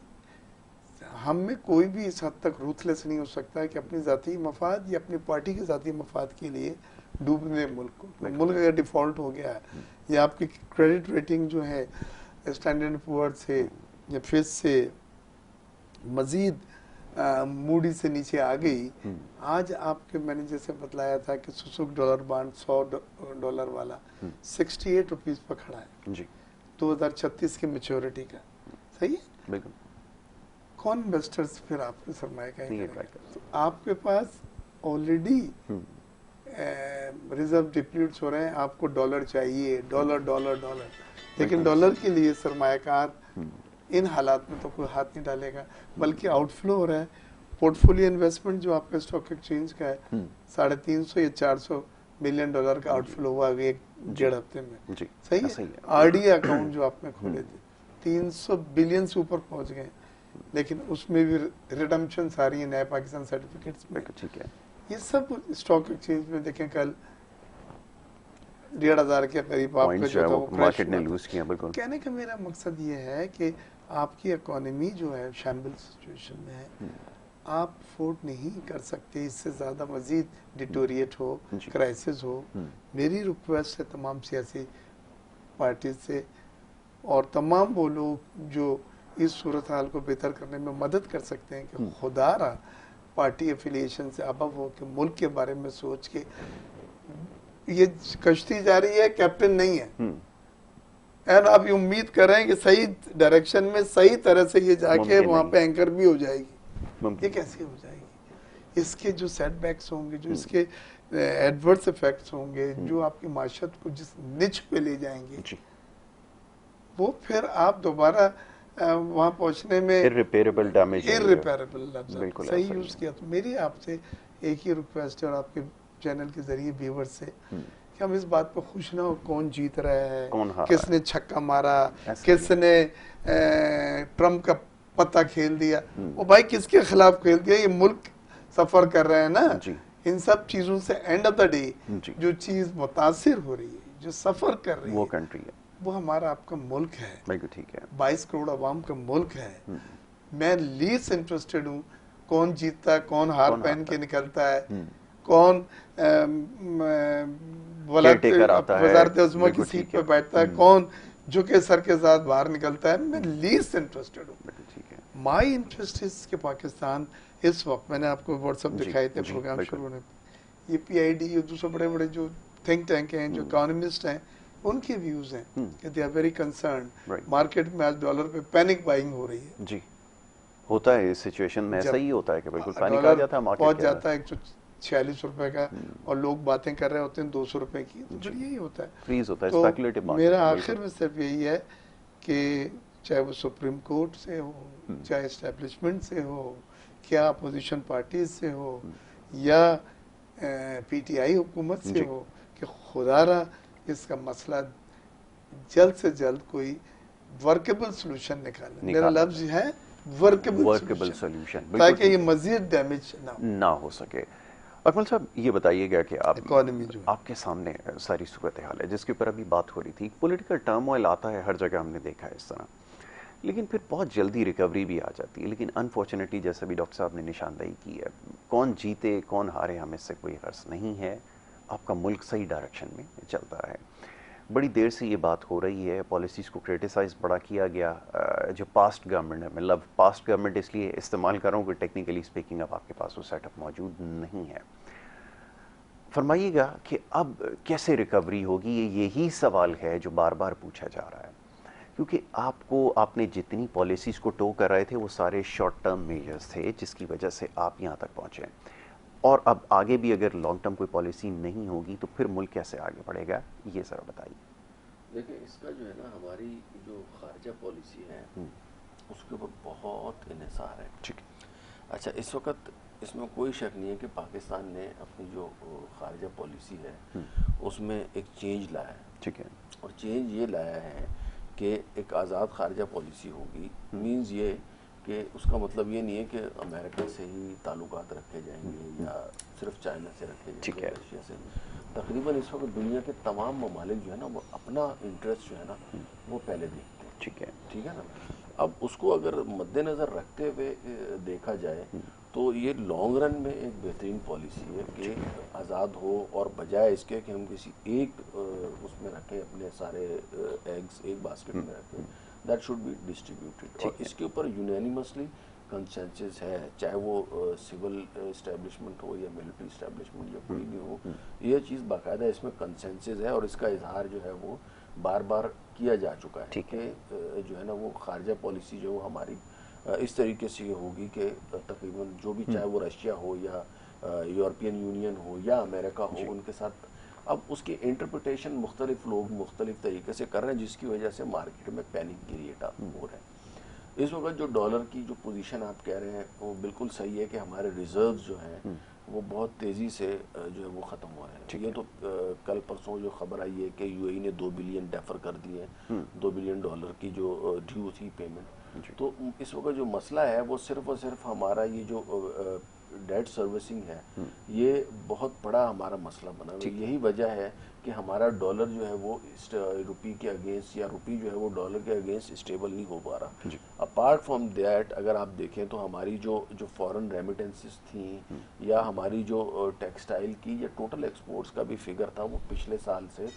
हम में कोई भी इस हद तक रूथलेस नहीं हो सकता कि अपनी ज़ाती मफाद या अपनी पार्टी के ज़ाती मफाद के लिए डूबने मुल्क को। मुल्क अगर डिफ़ॉल्ट हो गया है या आपकी क्रेडिट रेटिंग जो है स्टैंडर्ड पुअर से या फिच से मज़ीद मूडी से नीचे आ गई, आज आपके मैंने जैसे बतलाया था कि सुसुक डॉलर बांड $100 वाला 68 रुपीज़ पर खड़ा है जी, 2036 की मैच्योरिटी का। सही है, बिल्कुल। कौन इन्वेस्टर्स फिर आपके सरमाए का, तो आपके पास ऑलरेडी रिजर्व डिप्लीट्स हो रहे हैं, आपको डॉलर चाहिए, डॉलर, लेकिन डॉलर के लिए सरमायाकार इन हालात में तो कोई हाथ नहीं डालेगा, बल्कि आउटफ्लो हो रहा है। पोर्टफोलियो इन्वेस्टमेंट जो आपका स्टॉक एक्सचेंज का है 350 या $400 मिलियन का आउटफ्लो हुआ एक डेढ़ हफ्ते में। सही है। आरडीए अकाउंट जो आपने खोले थे 300 बिलियन से ऊपर पहुंच गए, लेकिन उसमें भी रिडम्पशन सारी है नए पाकिस्तान सर्टिफिकेट्स में। ठीक है, ये सब स्टॉक एक्सचेंज में देखें, कल 1,500 के करीब आपका जो था वो मार्केट ने लूज किया। बिल्कुल, कहने का मेरा मकसद ये है कि आपकी इकोनॉमी जो है शैम्बल सिचुएशन में है, आप अफोर्ड नहीं कर सकते इससे ज़्यादा मजीद डिटोरिएट हो, क्राइसिस हो। मेरी रिक्वेस्ट है तमाम सियासी पार्टी से और तमाम वो लोग जो इस सूरत हाल को बेहतर करने में मदद कर सकते हैं कि खुदारा पार्टी एफिलिएशन से अबव हो के मुल्क के बारे में सोच के, ये कश्ती जा रही है, कैप्टन नहीं है, और आप ये उम्मीद कर रहे हैं कि सही डायरेक्शन में सही तरह से ये जाके वहां पे एंकर भी हो जाएगी। ये कैसे हो जाएगी? इसके जो सेटबैक्स होंगे, जो इसके एडवर्स इफेक्ट्स होंगे, जो आपकी माशत को जिस निच पे ले जाएंगे, वो फिर आप दोबारा वहां पहुंचने में इररिपेयरेबल डैमेज, इररिपेयरेबल लफ्ज़ बिल्कुल सही यूज किया। तो मेरी आपसे एक ही रिक्वेस्ट है और आपके चैनल के जरिए व्यूअर्स से कि हम इस बात पर खुश ना हो कौन जीत रहा है, किसने छक्का मारा, किसने ट्रम्प का पत्ता खेल दिया, वो भाई किसके खिलाफ खेल दिया, ये मुल्क सफर कर रहे हैं ना। इन सब चीजों से एंड ऑफ द डे जो चीज मुतासिर हो रही है, जो सफर कर रही है, वो कंट्री है, वो हमारा आपका मुल्क है। बिल्कुल ठीक है, 22 करोड़ आवाम का मुल्क है। मैं लीस्ट इंटरेस्टेड हूँ कौन जीतता है, कौन हार पहन के निकलता है, कौन वज़ारत अज़्मा की सीट पे बैठता है, कौन झुके सर के साथ बाहर निकलता है। मैं लीस्ट इंटरेस्टेड हूँ। माई इंटरेस्ट इज के पाकिस्तान इस वक्त, मैंने आपको व्हाट्सएप दिखाए थे प्रोग्राम शुरू होने पे, ये PID और दूसरे बड़े बड़े जो थिंक टैंक हैं, जो इकोनॉमिस्ट हैं, उनके व्यूज हैं कि they are very concern. Market में आज डॉलर पे पैनिक बाइंग हो रही है। जी, होता है इस सिचुएशन में, ऐसा ही होता है कि बिल्कुल पैनिक आ जाता है, मार्केट पहुंच जाता है 146 रुपए का, और लोग बातें कर रहे होते हैं 200 रुपए की, तो फिर यही होता है, फ्रीज होता है, तो स्पेकुलेटिव मार्केट। मेरा आखिर में सिर्फ यही है कि चाहे वो सुप्रीम कोर्ट से हो, चाहे एस्टेब्लिशमेंट से हो, क्या अपोजिशन पार्टीज से हो, या PTI हुकूमत से हो, कि खुदारा इसका मसला जल्द से जल्द कोई वर्केबल सोल्यूशन निकाले। मेरा लफ्ज है वर्केबल सोल्यूशन, ताकि ये मजीद डैमेज ना हो सके। अकमल साहब, ये बताइएगा कि आप इकोनॉमी जो आपके सामने सारी सूरत हाल है जिसके ऊपर अभी बात हो रही थी, पॉलिटिकल टर्मोइल आता है हर जगह, हमने देखा है इस तरह, लेकिन फिर बहुत जल्दी रिकवरी भी आ जाती है। लेकिन अनफॉर्चुनेटली, जैसे भी डॉक्टर साहब ने निशानदेही की है, कौन जीते कौन हारे हमें इससे कोई गर्ज नहीं है। आपका मुल्क सही डायरेक्शन में चलता है। बड़ी देर से ये बात हो रही है, पॉलिसीज़ को क्रिटिसाइज़ बड़ा किया गया, जो पास्ट गवर्नमेंट है, मतलब पास्ट गवर्नमेंट इसलिए इस्तेमाल कर रहा हूँ कि टेक्निकली स्पीकिंग अब आपके पास वो सेटअप मौजूद नहीं है। फरमाइएगा कि अब कैसे रिकवरी होगी, यही सवाल है जो बार बार पूछा जा रहा है, क्योंकि आपने जितनी पॉलिसीज़ को टो कर रहे थे वो सारे शॉर्ट टर्म मेजर्स थे जिसकी वजह से आप यहाँ तक पहुँचे, और अब आगे भी अगर लॉन्ग टर्म कोई पॉलिसी नहीं होगी तो फिर मुल्क कैसे आगे बढ़ेगा, ये ज़रा बताइए। देखिए, इसका जो है ना, हमारी जो खारजा पॉलिसी है उसके ऊपर बहुत इन्हिसार है। ठीक। अच्छा, इस वक्त इसमें कोई शक नहीं है कि पाकिस्तान ने अपनी जो खारजा पॉलिसी है उसमें एक चेंज लाया है। ठीक है। और चेंज ये लाया है कि एक आज़ाद खारजा पॉलिसी होगी। मीन्स ये कि उसका मतलब ये नहीं है कि अमेरिका से ही ताल्लुकात रखे जाएंगे या सिर्फ चाइना से रखे जाएंगे, रशिया से। तकरीबन इस वक्त दुनिया के तमाम ममालिक जो है ना, वो अपना इंटरेस्ट जो है ना वो पहले देखते हैं। ठीक है ना। अब उसको अगर मद्देनज़र रखते हुए देखा जाए तो ये लॉन्ग रन में एक बेहतरीन पॉलिसी है कि आज़ाद हो, और बजाय इसके कि हम किसी एक उसमें रखें अपने सारे एग्स एक बास्केट में रखें, दैट शुड बी डिस्ट्रीब्यूटेड। और इसके ऊपर यूनानिमसली कंसेंसस है, चाहे वो सिविल इस्टेब्लिशमेंट हो या मिलिट्री इस्टेब्लिशमेंट या कोई भी हो, ये चीज़ बाकायदा इसमें कंसेंसस है और इसका इजहार जो है वो बार बार किया जा चुका है कि जो है ना वो खारजा पॉलिसी जो हमारी इस तरीके से होगी कि तकरीबन जो भी, चाहे वो रशिया हो या यूरोपियन यूनियन हो या अमेरिका हो, उनके साथ अब उसकी इंटरप्रिटेशन मुख्तलिफ लोग मुख्तलिफ तरीके से कर रहे हैं, जिसकी वजह से मार्केट में पैनिक क्रिएट हो रहा है। इस वक्त जो डॉलर की जो पोजीशन आप कह रहे हैं वो बिल्कुल सही है कि हमारे रिजर्व्स जो हैं वो बहुत तेज़ी से जो है वो ख़त्म हो रहे हैं। ये तो कल परसों जो खबर आई है कि UAE ने 2 बिलियन डेफर कर दिए, $2 बिलियन की जो ड्यू थी पेमेंट। तो इस वक्त जो मसला है वो सिर्फ और सिर्फ हमारा ये जो डेट सर्विसिंग है, ये बहुत बड़ा हमारा मसला बना। यही वजह है कि हमारा डॉलर जो है वो रुपी के अगेंस्ट, या रुपी जो है वो डॉलर के अगेंस्ट स्टेबल नहीं हो पा रहा। अपार्ट फ्रॉम दैट अगर आप देखें तो हमारी जो फॉरेन रेमिटेंसेस थी या हमारी जो टेक्सटाइल की या टोटल एक्सपोर्ट्स का भी फिगर था वो पिछले साल से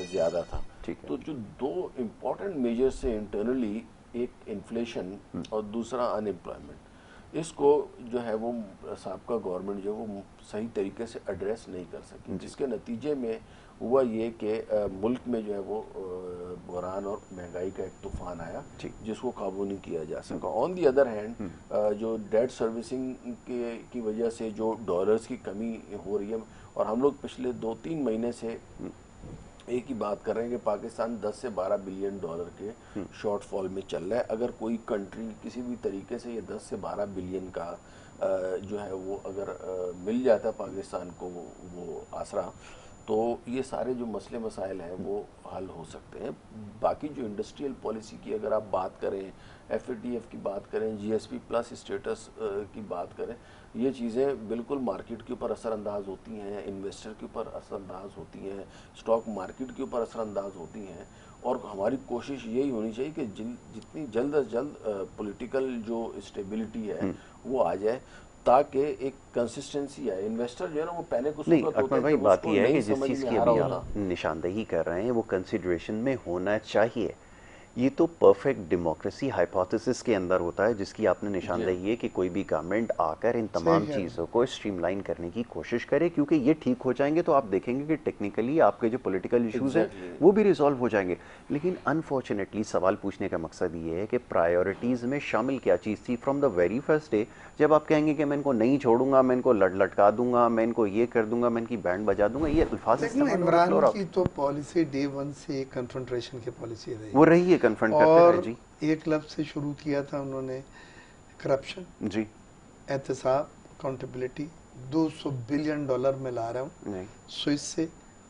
ज़्यादा था। तो जो दो इम्पॉर्टेंट मेजर्स से इंटरनली, एक इन्फ्लेशन और दूसरा अनएम्प्लॉयमेंट, इसको जो है वो साबका गवर्नमेंट जो वो सही तरीके से एड्रेस नहीं कर सकी, जिसके नतीजे में हुआ ये कि मुल्क में जो है वो बुहरान और महंगाई का एक तूफान आया जिसको काबू नहीं किया जा सका। ऑन दी अदर हैंड जो डेट सर्विसिंग की वजह से जो डॉलर्स की कमी हो रही है, और हम लोग पिछले 2-3 महीने से एक ही बात कर रहे हैं कि पाकिस्तान 10 से 12 बिलियन डॉलर के शॉर्टफॉल में चल रहा है। अगर कोई कंट्री किसी भी तरीके से ये 10 से 12 बिलियन का जो है वो अगर मिल जाता है पाकिस्तान को वो आसरा, तो ये सारे जो मसले मसाइल हैं वो हल हो सकते हैं। बाकी जो इंडस्ट्रियल पॉलिसी की अगर आप बात करें, FATF की बात करें, GSP प्लस स्टेटस की बात करें, ये चीज़ें बिल्कुल मार्केट के ऊपर असरअंदाज होती हैं, इन्वेस्टर के ऊपर असरअंदाज होती हैं, स्टॉक मार्केट के ऊपर असरअंदाज होती हैं। और हमारी कोशिश यही होनी चाहिए कि जितनी जल्द अज जल्द पॉलिटिकल जो स्टेबिलिटी है वो आ जाए, ताकि एक कंसिस्टेंसी आए। इन्वेस्टर जो है ना वो पैनिक उस नहीं, अकबर भाई बात यह है कि जिस चीज़ की अभी आप निशानदेही कर रहे हैं वो कंसिडरेशन में होना चाहिए। ये तो परफेक्ट डेमोक्रेसी हाइपोथेसिस के अंदर होता है जिसकी आपने निशानदेही है कि कोई भी गवर्नमेंट आकर इन तमाम चीज़ों को स्ट्रीमलाइन करने की कोशिश करे, क्योंकि ये ठीक हो जाएंगे तो आप देखेंगे कि टेक्निकली आपके जो पॉलिटिकल इश्यूज हैं वो भी रिजॉल्व हो जाएंगे। लेकिन अनफॉर्चुनेटली सवाल पूछने का मकसद ये है कि प्रायोरिटीज़ में शामिल क्या चीज़ थी from the very first day, जब आप कहेंगे कि मैं इनको नहीं छोड़ूंगा, मैं इनको लटका दूंगा, मैं इनको ये कर दूंगा, मैं इनकी बैंड बजा दूंगा, ये अल्फाज इमरान की तो पॉलिसी डे 1 से कन्फ्रंटेशन की पॉलिसी रही, वो रही है, कन्फ्रंट करते हैं जी। एक लफ्ज से शुरू किया था उन्होंने, करप्शन जी, एहतसाब, अकाउंटेबिलिटी, 200 बिलियन डॉलर में ला रहा हूँ स्विस से,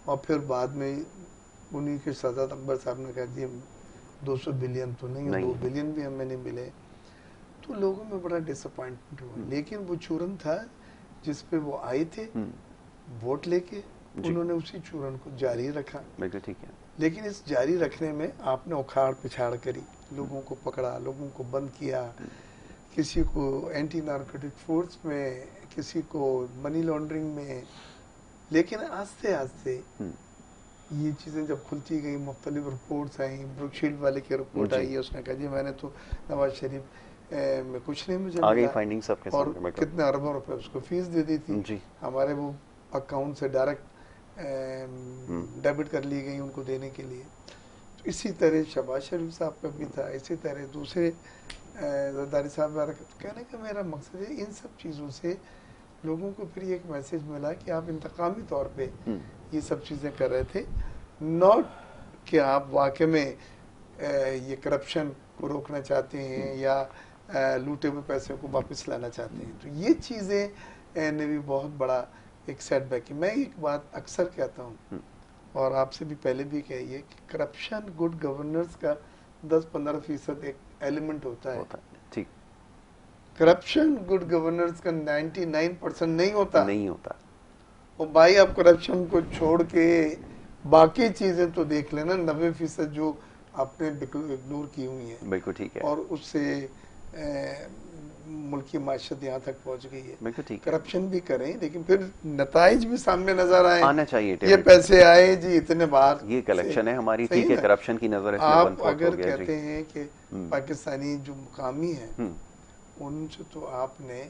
और फिर बाद में उन्हीं के सदात अकबर साहब ने कहा जी 200 बिलियन तो नहीं, 2 बिलियन भी हमें नहीं मिले। तो लोगों में बड़ा डिसअपॉइंटमेंट हुआ। लेकिन वो चूरन था जिस पे वो आए थे वोट लेके, उन्होंने उसी चूरन को जारी रखा। ठीक है। लेकिन इस जारी रखने में आपने उखाड़ पिछाड़ करी, लोगों को पकड़ा, लोगों को बंद किया, किसी को एंटी नार्कोटिक फोर्स में, किसी को मनी लॉन्ड्रिंग में। लेकिन आस्ते आस्ते ये चीज़ें जब खुलती गई, मुख्तलिफ रिपोर्ट्स आई, ब्रुकशील्ड वाले की रिपोर्ट आई है, उसने कहा जी मैंने तो नवाज शरीफ में कुछ नहीं मुझे आगे फाइंडिंग्स सबके और कितने अरबों रुपए उसको फीस दे दी थी जी। हमारे वो अकाउंट से डायरेक्ट डेबिट कर ली गई उनको देने के लिए। तो इसी तरह शहबाज शरीफ साहब का भी था, इसी तरह दूसरे जरदारी साहब का। कहने का मेरा मकसद है इन सब चीज़ों से लोगों को फिर एक मैसेज मिला कि आप इंतकामी तौर पे ये सब चीज़ें कर रहे थे, नॉट कि आप वाकई में ये करप्शन को रोकना चाहते हैं या लूटे हुए पैसे को वापस लाना चाहते हैं। तो ये चीज़ें ने भी बहुत बड़ा एक सेटबैक है। मैं एक बात अक्सर कहता हूँ और आपसे भी पहले भी कही है कि करप्शन गुड गवर्नेंस का 10-15% एक एलिमेंट होता है। ठीक। करप्शन गुड गवर्नेंस का 99% नहीं होता। और भाई आप करप्शन को छोड़ के बाकी चीजें तो देख लेना, 90% जो आपने इग्नोर की हुई है। बिल्कुल ठीक है। और उससे मुल्क की माशत यहाँ तक पहुँच गई है। बिल्कुल ठीक है। करप्शन भी करें लेकिन फिर नताइज भी सामने नजर आए, आना चाहिए। ये पैसे आए जी इतने बार, ये कलेक्शन है हमारी, ठीक है, करप्शन की नजर आप अगर कहते हैं कि पाकिस्तानी जो मुकामी है उनसे तो आपने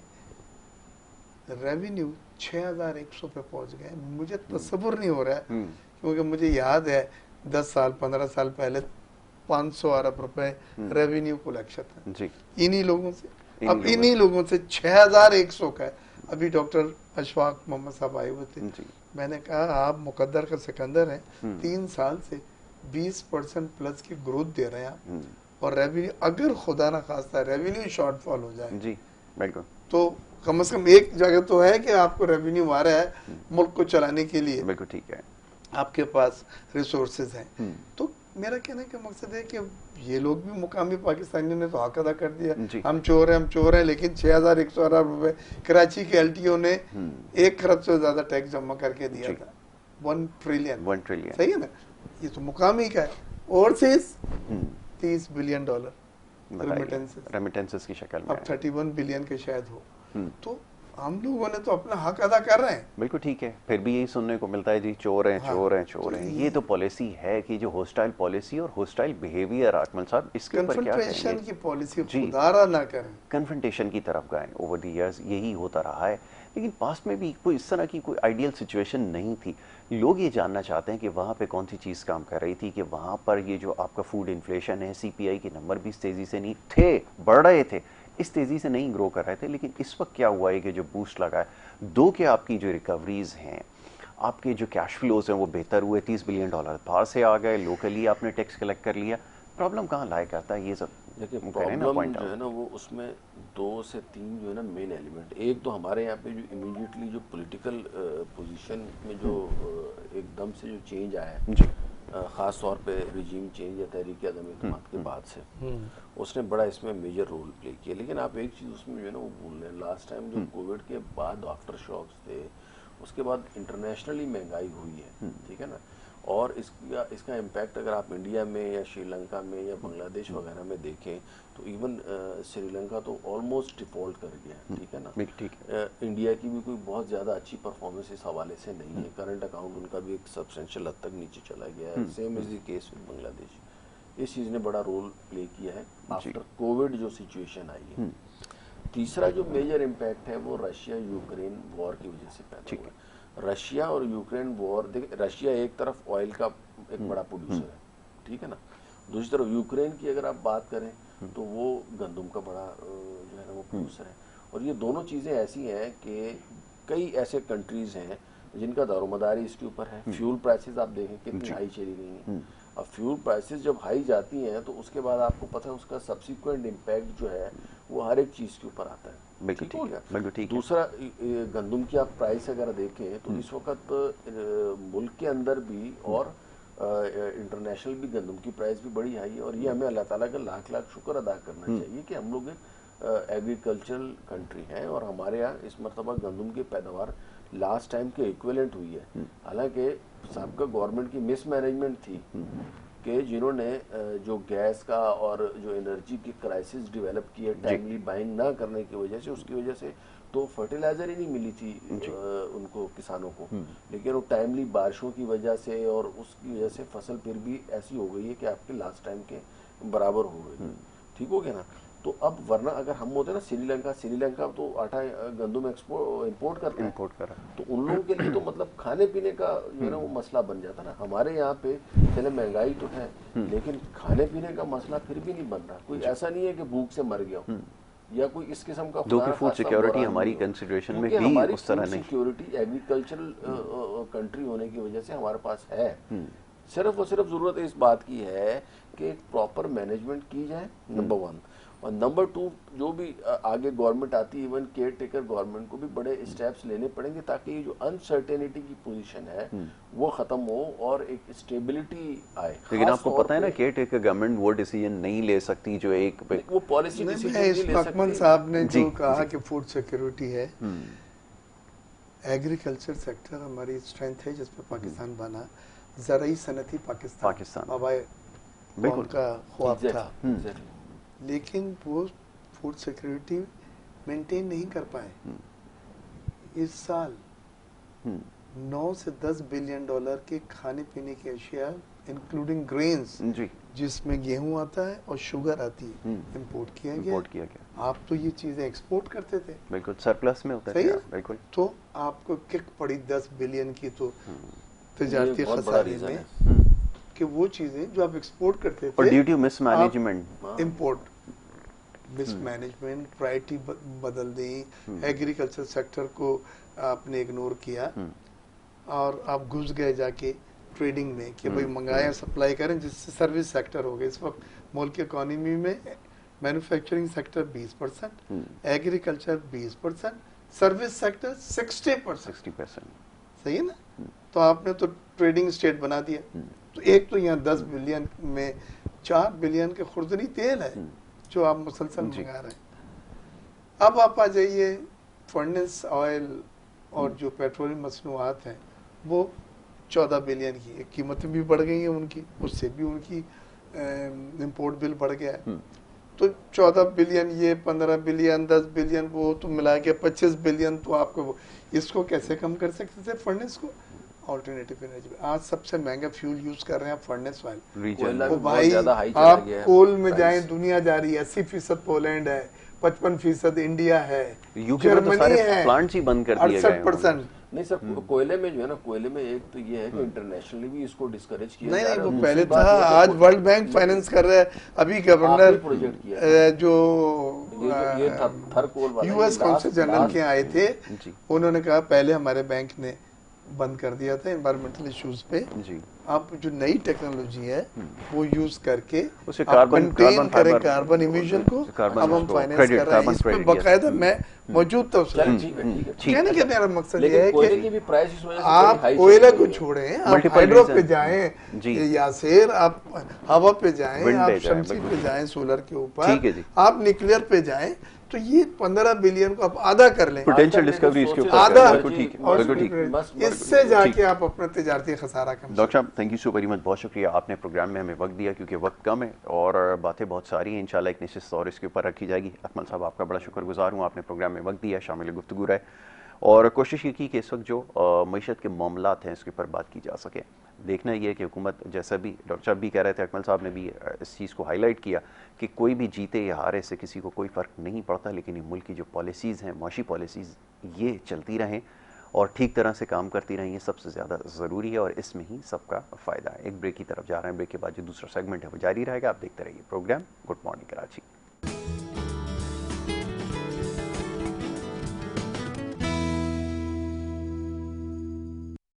रेवेन्यू 6100 पे पहुंच गए। मुझे तसव्वुर नहीं हो रहा है क्योंकि मुझे याद है 10 साल 15 साल पहले 500 अरब रुपए रेवेन्यू कलेक्शन था जी इन्हीं लोगों से। अब इन्हीं लोगों से 6100 का है। अभी डॉक्टर अशफाक मोहम्मद साहब आए हुए थे, मैंने कहा आप मुकद्दर का सिकंदर हैं, 3 साल से 20% प्लस की ग्रोथ दे रहे हैं आप, और रेवेन्यू अगर खुदा ना खास्ता रेवेन्यू शॉर्टफॉल हो जाए जी बिल्कुल, तो कम से कम एक जगह तो है कि आपको रेवेन्यू आ रहा है मुल्क को चलाने के लिए, बिल्कुल ठीक है, आपके पास रिसोर्सेज हैं। तो मेरा कहने का मकसद है कि ये लोग भी मुकामी पाकिस्तानियों ने तो हक अदा कर दिया, हम चोर हैं, लेकिन 6100 अरब रुपए कराची के LTO ने 1 खरब से ज्यादा टैक्स जमा करके दिया था। 1 ट्रिलियन सही है ना, ये तो मुकामी का है। ओवरसीज $30 बिलियन रेमिटेंसेस की शक्ल में, अब 31 बिलियन के शायद हो। तो हम लोगों ने तो अपना हक अदा कर रहे हैं। बिल्कुल ठीक है, फिर भी यही सुनने को मिलता है जी चोर हैं, हाँ, चोर हैं, चोर हैं। ये तो पॉलिसी है कि जो होस्टाइल पॉलिसी और होस्टाइल बिहेवियर, आकमल साहब, इसके ऊपर क्या कहेंगे? कन्फ्रंटेशन की पॉलिसी जी, खुदारा ना करें। कन्फ्रंटेशन की तरफ गए ओवर द इयर्स, यही होता रहा है। लेकिन पास्ट में भी कोई इस तरह की कोई आइडियल सिचुएशन नहीं थी। लोग ये जानना चाहते हैं कि वहाँ पे कौन सी चीज़ काम कर रही थी, कि वहाँ पर ये जो आपका फूड इन्फ्लेशन है, सीपीआई के नंबर भी इस तेज़ी से नहीं थे, बढ़ रहे थे, इस तेज़ी से नहीं ग्रो कर रहे थे। लेकिन इस वक्त क्या हुआ है कि जो बूस्ट लगा है, दो के आपकी जो रिकवरीज हैं, आपके जो कैश फ्लोज हैं वो बेहतर हुए, $30 बिलियन बाहर से आ गए, लोकली आपने टैक्स कलेक्ट कर लिया। प्रॉब्लम कहाँ लाया करता है ये सब? देखिए प्रॉब्लम जो है ना वो उसमें 2 से 3 जो है ना मेन एलिमेंट। एक तो हमारे यहाँ पे जो इमीडिएटली जो पॉलिटिकल पोजीशन में जो एकदम से जो चेंज आया है जी, ख़ास तौर पे रिजीम चेंज या तहरीक अदम इत्तेमाद के बाद से, उसने बड़ा इसमें मेजर रोल प्ले किया। लेकिन आप एक चीज़ उसमें जो है ना वो भूल रहे हैं, लास्ट टाइम जो कोविड के बाद आफ्टर शॉक्स थे, उसके बाद इंटरनेशनली महंगाई हुई है, ठीक है ना। और इसका इम्पैक्ट अगर आप इंडिया में या श्रीलंका में या बांग्लादेश वगैरह में देखें तो इवन श्रीलंका तो ऑलमोस्ट डिफॉल्ट कर गया, ठीक है ना। ठीक इंडिया की भी कोई बहुत ज़्यादा अच्छी परफॉर्मेंस इस हवाले से नहीं है। करंट अकाउंट उनका भी एक सब्सटेंशियल हद तक नीचे चला गया है। Same is the case with Bangladesh. इस चीज़ ने बड़ा रोल प्ले किया है आफ्टर कोविड जो सिचुएशन आई है। तीसरा जो मेजर इम्पैक्ट है वो रशिया यूक्रेन वॉर की वजह से पैदा हुआ है। रशिया और यूक्रेन वॉर, देखिए रशिया एक तरफ ऑयल का एक बड़ा प्रोड्यूसर है, ठीक है ना। दूसरी तरफ यूक्रेन की अगर आप बात करें तो वो गंदम का बड़ा जो है ना वो प्रोड्यूसर है। और ये दोनों चीज़ें ऐसी हैं कि कई ऐसे कंट्रीज हैं जिनका दारोमदारी इसके ऊपर है। फ्यूल प्राइसेस आप देखें कितनी हाई चली गई हैं। अब फ्यूल प्राइसेस जब हाई जाती हैं तो उसके बाद आपको पता है उसका सब्सिक्वेंट इम्पैक्ट जो है वो हर एक चीज़ के ऊपर आता है। ठीक हो गया। दूसरा गंदम की आप प्राइस अगर देखें तो इस वक्त मुल्क के अंदर भी और इंटरनेशनल भी गंदम की प्राइस भी बड़ी हाई है। और ये हमें अल्लाह ताला का लाख लाख शुक्र अदा करना चाहिए कि हम लोग एक एग्रीकल्चरल कंट्री हैं और हमारे यहाँ इस मरतबा गंदम की पैदावार लास्ट टाइम के इक्विवेलेंट हुई है। हालांकि सबका गवर्नमेंट की मिसमैनेजमेंट थी कि जिन्होंने जो गैस का और जो एनर्जी की क्राइसिस डेवलप की है टाइमली बाइंग ना करने की वजह से, उसकी वजह से तो फर्टिलाइजर ही नहीं मिली थी उनको, किसानों को। लेकिन वो टाइमली बारिशों की वजह से और उसकी वजह से फसल फिर भी ऐसी हो गई है कि आपके लास्ट टाइम के बराबर हो गई। ठीक हो गया ना। तो अब वरना अगर हम होते ना श्रीलंका तो आटा गंदम इंपोर्ट करता है, तो उन लोगों के लिए तो मतलब खाने पीने का जो है ना वो मसला बन जाता ना। हमारे यहाँ पे चले महंगाई तो है लेकिन खाने पीने का मसला फिर भी नहीं बन रहा। कोई ऐसा नहीं है कि भूख से मर गया या कोई इस किस्म का फूड सिक्योरिटी हमारी कंसिडरेशन में भी उस तरह नहीं। सिक्योरिटी एग्रीकल्चरल कंट्री होने की वजह से हमारे पास है। सिर्फ और सिर्फ जरूरत इस बात की है कि एक प्रॉपर मैनेजमेंट की जाए, नंबर 1। और नंबर 2, जो भी आगे गवर्नमेंट आती है, इवन केयर टेकर गवर्नमेंट को भी बड़े स्टेप्स लेने पड़ेंगे ताकि ये जो अनसर्टेनिटी की पोजीशन है वो खत्म हो और एक स्टेबिलिटी आए। लेकिन आपको पता है ना केयर टेकर गवर्नमेंट वो डिसीजन नहीं ले सकती जो एक वो पॉलिसी डिसीजन नहीं ले सकती। अकमल साहब ने जो कहा कि फूड सिक्योरिटी है, एग्रीकल्चर सेक्टर हमारी स्ट्रेंथ है जिसपे पाकिस्तान बना। ज़राई सनती पाकिस्तान बिल्कुल का ख्वाब था, लेकिन वो फूड सिक्योरिटी मेंटेन नहीं कर पाए। इस साल 9 से 10 बिलियन डॉलर के खाने पीने की अशिया इंक्लूडिंग ग्रेन्स, जिसमें गेहूं आता है और शुगर आती है, इंपोर्ट किया गया। आप तो ये चीजें एक्सपोर्ट करते थे, बिल्कुल सरप्लस में होता है, बिल्कुल। तो आपको किक पड़ी 10 बिलियन की तो तजारती खसारे में कि वो चीजें जो आप एक्सपोर्ट करते थे, और due to mismanagement, import mismanagement, priority बदल दी, एग्रीकल्चर सेक्टर को आपने इग्नोर किया और आप घुस गए जाके ट्रेडिंग में कि भाई मंगाएं सप्लाई करें, जिससे सर्विस सेक्टर हो गया। इस वक्त मुल्क की इकोनॉमी में manufacturing sector 20%, agriculture 20%, service sector 60%। सही है ना। तो आपने तो ट्रेडिंग स्टेट बना दिया। तो एक तो यहाँ 10 बिलियन में 4 बिलियन के खुर्दनी तेल है जो आप मुसलसल मंगा रहे हैं। अब आप आ जाइए फर्नेस ऑयल और जो पेट्रोलियम मसनूआत हैं वो 14 बिलियन की, कीमतें भी बढ़ गई हैं उनकी, उससे भी उनकी इंपोर्ट बिल बढ़ गया है। तो 14 बिलियन ये, 15 बिलियन, 10 बिलियन वो, तो मिला के 25 बिलियन तो आपको वो, इसको कैसे कम कर सकते थे फर्नेस को? ऑल्टरनेटिव एनर्जी, आज सबसे महंगा फ्यूल यूज कर रहे हैं फर्नेस वाले। कोयला तो भी बहुत भाई ज्यादा हाई चला आप गया है कोल में प्राइस। जाएं, दुनिया जा रही है, 80% पोलैंड है, 55% इंडिया है, यूके में तो जर्मनी सारे है, प्लांट्स ही बंद कर दिए गए हैं 68%। नहीं सर, कोयले में जो है ना, कोयले में एक तो ये है कि इंटरनेशनली भी इसको डिस्करेज किया नहीं जा नहीं, रहा वो है। और पहले दूसरी बात था, ये है कि आज वर्ल्ड बैंक फाइनेंस कर रहा है। अभी आपने गवर्नर प्रोजेक्ट किया जो ये थर कोल वाला यूएस ये काउंसिल जनरल लास्ट के आए थे, जी उन्होंने कहा पहले हमारे बैंक ने बंद कर दिया था एनवायरमेंटल इश्यूज पे, जी अब जो नई टेक्नोलॉजी है वो यूज करके उसे आप कार्बन कंटेन करें फाइबर, कार्बन इमिशन को। कार्बन अब हम उसको फाइनेंस क्रेडिट, कर रहे हैं कार्बन इस पे क्रेडिट, बाकायदा। मैं मौजूद था उस चल टाइम। ठीक है, ठीक है। ठीक कहने का मेरा मकसद ये लेकिन है कोयले कि की भी प्राइस इस वजह से आप बड़ी हाई कोयले चल को रही है। छोड़ें, आप Multiple हाइड्रो reason। पे जाएं, जी। यासेर आप हवा पे जाएं, Wind आप पे जाएं, शमसी बिल्कुल। पे जाएं, सोलर के ठीक है जी। ऊपर, आप न्यूक्लियर पे जाएं, तो ये 15 बिलियन को आप आधा कर लें, पोटेंशियल डिस्कवरी इसके ऊपर आधा, है। बिल्कुल ठीक है, और बिल्कुल ठीक। बस इससे जाके आप अपना तिजारती खसारा कम। डॉक्टर साहब thank you so very much, बहुत शुक्रिया, आपने प्रोग्राम में हमें वक्त दिया, क्योंकि वक्त कम है और बातें बहुत सारी हैं। इंशाल्लाह एक निश्चित तौर इसके ऊपर रखी जाएगी। अकमल साहब आपका बड़ा शुक्रगुजार हूँ, आपने प्रोग्राम में वक्त दिया, शामिल गुफ्तगू रहे और कोशिश ये की कि इस वक्त जो मईशत के मामलात हैं इसके ऊपर बात की जा सके। देखना ये है कि हुकूमत, जैसा भी डॉक्टर साहब भी कह रहे थे, अकमल साहब ने भी इस चीज़ को हाईलाइट किया कि कोई भी जीते या हारे से किसी को कोई फ़र्क नहीं पड़ता, लेकिन ये मुल्क की जो पॉलिसीज़ हैं, माशी पॉलिसीज़, ये चलती रहें और ठीक तरह से काम करती रहें, ये सबसे ज़्यादा ज़रूरी है और इसमें ही सबका फ़ायदा है। एक ब्रेक की तरफ जा रहे हैं, ब्रेक के बाद जो दूसरा सेगमेंट है वो जारी रहेगा। आप देखते रहिए प्रोग्राम गुड मॉर्निंग कराची।